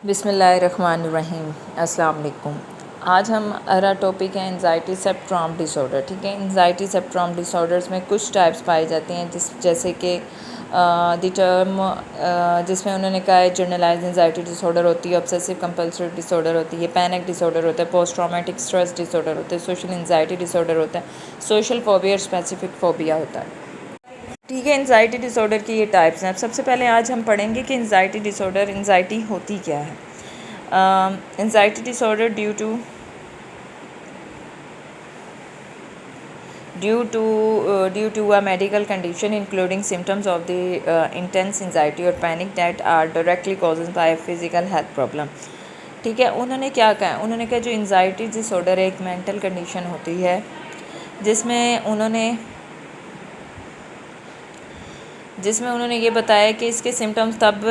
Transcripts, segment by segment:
बिस्मिल्लाहिर्रहमानिर्रहीम। अस्सलाम वालेकुम। आज हमारा टॉपिक है एंजाइटी स्पेक्ट्रम डिसऑर्डर। ठीक है, एंजाइटी स्पेक्ट्रम डिसऑर्डर्स में कुछ टाइप्स पाई जाती हैं जैसे कि द टर्म जिसमें उन्होंने कहा है जनरलाइज एंजाइटी डिसऑर्डर होती है, ऑब्सेसिव कंपल्सिव डिसऑर्डर होती है, पैनिक डिसऑर्डर होता है, पोस्ट ट्रॉमेटिक स्ट्रेस डिसऑर्डर होता है, सोशल एंजाइटी डिसऑर्डर होता है, सोशल फोबिया और स्पेसिफिक फोबिया होता है। ठीक है, एंजाइटी डिसऑर्डर की ये टाइप्स हैं। अब सबसे पहले आज हम पढ़ेंगे कि एंजाइटी डिसऑर्डर एंजाइटी होती क्या है। Anxiety disorder due to a medical condition including symptoms of the intense anxiety or panic that are directly caused by a physical health problem। ठीक है, उन्होंने क्या कहा, उन्होंने कहा जो एंजाइटी डिसऑर्डर एक मेंटल कंडीशन होती है जिसमें उन्होंने ये बताया कि इसके सिम्टम्स तब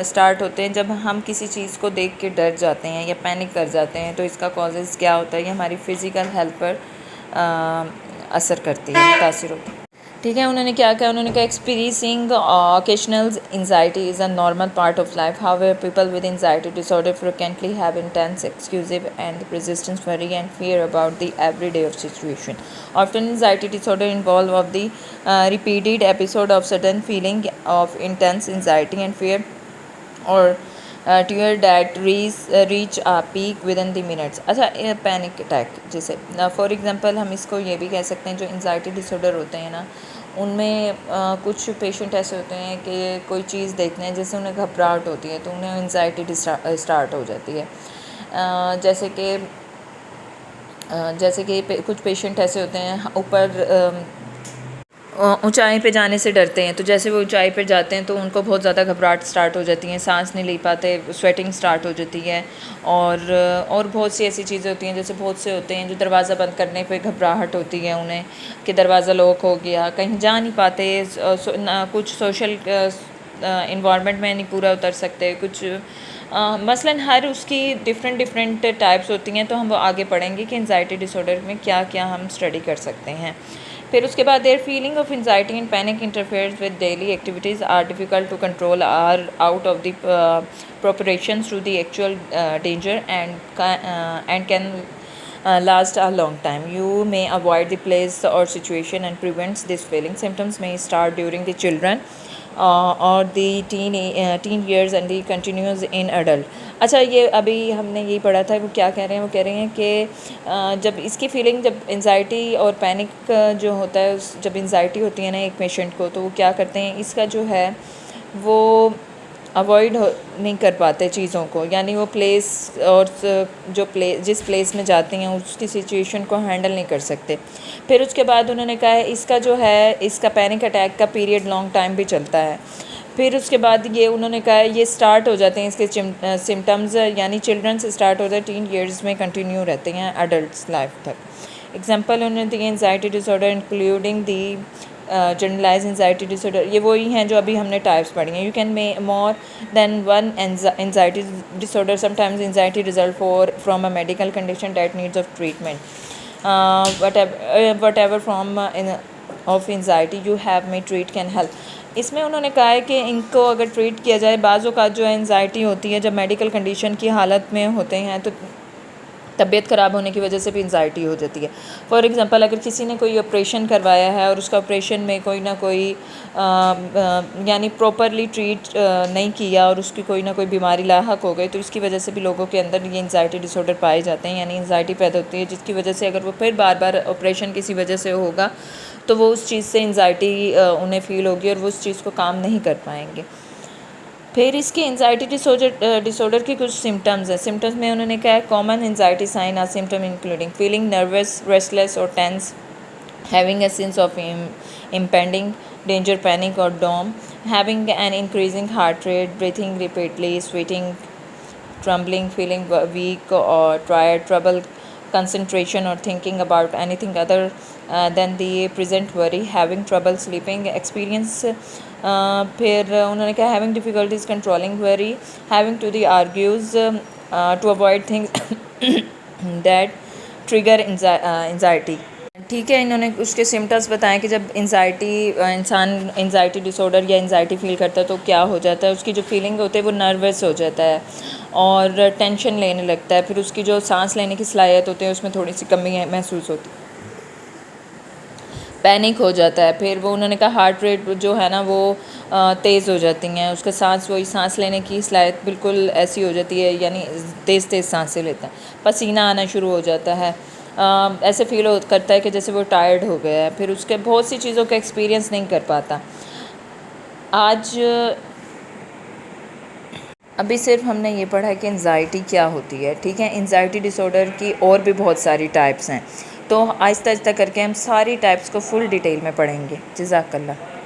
स्टार्ट होते हैं जब हम किसी चीज़ को देख के डर जाते हैं या पैनिक कर जाते हैं। तो इसका कॉजेज़ क्या होता है, ये हमारी फ़िज़िकल हेल्थ पर असर करती है, मुतासिर होती है। ठीक है, उन्होंने क्या कहा, उन्होंने कहा experiencing occasional anxiety is a normal part of life. However people with anxiety disorder frequently have intense excessive and resistance worry and fear about the everyday of situation. Often anxiety disorder involve of the repeated episode of sudden feeling of intense anxiety and fear or tear that reach a peak within the minutes। अच्छा, panic attack जैसे for example हम इसको ये भी कह सकते हैं, जो एंजाइटी डिसऑर्डर होते हैं ना, उनमें कुछ पेशेंट ऐसे होते हैं कि कोई चीज़ देखते हैं जैसे उन्हें घबराहट होती है तो उन्हें एंजाइटी स्टार्ट हो जाती है। जैसे कि कुछ पेशेंट ऐसे होते हैं ऊपर ऊंचाई पे जाने से डरते हैं, तो जैसे वो ऊंचाई पे जाते हैं तो उनको बहुत ज़्यादा घबराहट स्टार्ट हो जाती हैं, सांस नहीं ले पाते, स्वेटिंग स्टार्ट हो जाती है। और बहुत सी ऐसी चीज़ें होती हैं, जैसे बहुत से होते हैं जो दरवाज़ा बंद करने पे घबराहट होती है उन्हें कि दरवाज़ा लॉक हो गया, कहीं जा नहीं पाते, कुछ सोशल इन्वायरमेंट में नहीं पूरा उतर सकते, कुछ मसलन हर उसकी डिफरेंट टाइप्स होती हैं। तो हम वो आगे पढ़ेंगे कि एंजाइटी डिसऑर्डर में क्या क्या हम स्टडी कर सकते हैं। फिर उसके बाद their feeling of anxiety and panic interferes with daily activities are difficult to control are out of the proportions to the actual danger and can last a long time. You may avoid the place or situation and prevents this feeling. Symptoms may start during the children or the teen years and the continues in adult। अच्छा, ये अभी हमने यही पढ़ा था, वो क्या कह रहे हैं, वो कह रहे हैं कि जब इसकी फीलिंग, जब एंजाइटी और पैनिक जो होता है, जब एंजाइटी होती है ना एक पेशेंट को, तो वो क्या करते हैं, इसका जो है वो अवॉइड नहीं कर पाते चीज़ों को, यानी वो प्लेस और जिस प्लेस में जाती हैं उसकी सिचुएशन को हैंडल नहीं कर सकते। फिर उसके बाद उन्होंने कहा है इसका जो है, इसका पैनिक अटैक का पीरियड लॉन्ग टाइम भी चलता है। फिर उसके बाद ये उन्होंने कहा है ये स्टार्ट हो जाते हैं इसके सिम्टम्स, यानी चिल्ड्रन से स्टार्ट होता है, टीन ईयर्स में कंटिन्यू रहते हैं एडल्ट लाइफ तक। एग्जाम्पल उन्होंने दिए anxiety disorder including the generalize anxiety disorder, ये वही हैं जो अभी हमने टाइप्स पढ़ी हैं। You can may more than one anxiety disorder. Sometimes anxiety result from a medical condition that needs of treatment. Whatever form of anxiety you have may treat can help. इसमें उन्होंने कहा है कि इनको अगर treat किया जाए, बाज़ों का जो एंजाइटी होती है जब मेडिकल कंडीशन की हालत में होते हैं तो तबीयत ख़राब होने की वजह से भी एंजाइटी हो जाती है। फॉर एग्ज़ाम्पल अगर किसी ने कोई ऑपरेशन करवाया है और उसका ऑपरेशन में कोई ना कोई यानी प्रॉपरली ट्रीट नहीं किया और उसकी कोई ना कोई बीमारी लाहक हो गई, तो इसकी वजह से भी लोगों के अंदर ये एंजाइटी डिसऑर्डर पाए जाते हैं, यानी एंजाइटी पैदा होती है, जिसकी वजह से अगर वो फिर बार बार ऑपरेशन किसी वजह से होगा तो वो उस चीज़ से एंजाइटी उन्हें फ़ील होगी और वो उस चीज़ को काम नहीं कर पाएंगे। फिर इसकी एंजाइटी डिसऑर्डर की कुछ सिम्टम्स हैं। सिम्टम्स में उन्होंने कहा है common anxiety sign or symptom including feeling nervous, restless और tense, having a sense of impending danger, panic or doom, having an increasing heart rate, breathing repeatedly, sweating, trembling, feeling weak or tired, trouble concentration or thinking about anything other than the present worry, having trouble sleeping, experience फिर उन्होंने कहा having difficulties controlling worry, having to the argues to avoid things that trigger anxiety, ठीक है, इन्होंने उसके symptoms बताएं कि जब इंसान एंजाइटी डिसऑर्डर या एंजाइटी फ़ील करता है तो क्या हो जाता है। उसकी जो फीलिंग होती है वो नर्वस हो जाता है और टेंशन लेने लगता है। फिर उसकी जो सांस लेने की सलाहियत होती है उसमें थोड़ी सी कमी महसूस होती है, पैनिक हो जाता है। फिर वो उन्होंने कहा हार्ट रेट जो है ना वो तेज़ हो जाती हैं, उसका सांस लेने की सलाहियत बिल्कुल ऐसी हो जाती है, यानी तेज़ तेज़ सांसें लेता है, पसीना आना शुरू हो जाता है। ऐसे फील करता है कि जैसे वो टायर्ड हो गया है। फिर उसके बहुत सी चीज़ों का एक्सपीरियंस नहीं कर पाता। आज अभी सिर्फ हमने ये पढ़ा है कि एंजाइटी क्या होती है। ठीक है, एंजाइटी डिसऑर्डर की और भी बहुत सारी टाइप्स हैं, तो आहिस्ता आहिस्ता करके हम सारी टाइप्स को फुल डिटेल में पढ़ेंगे। जज़ाकल्लाह।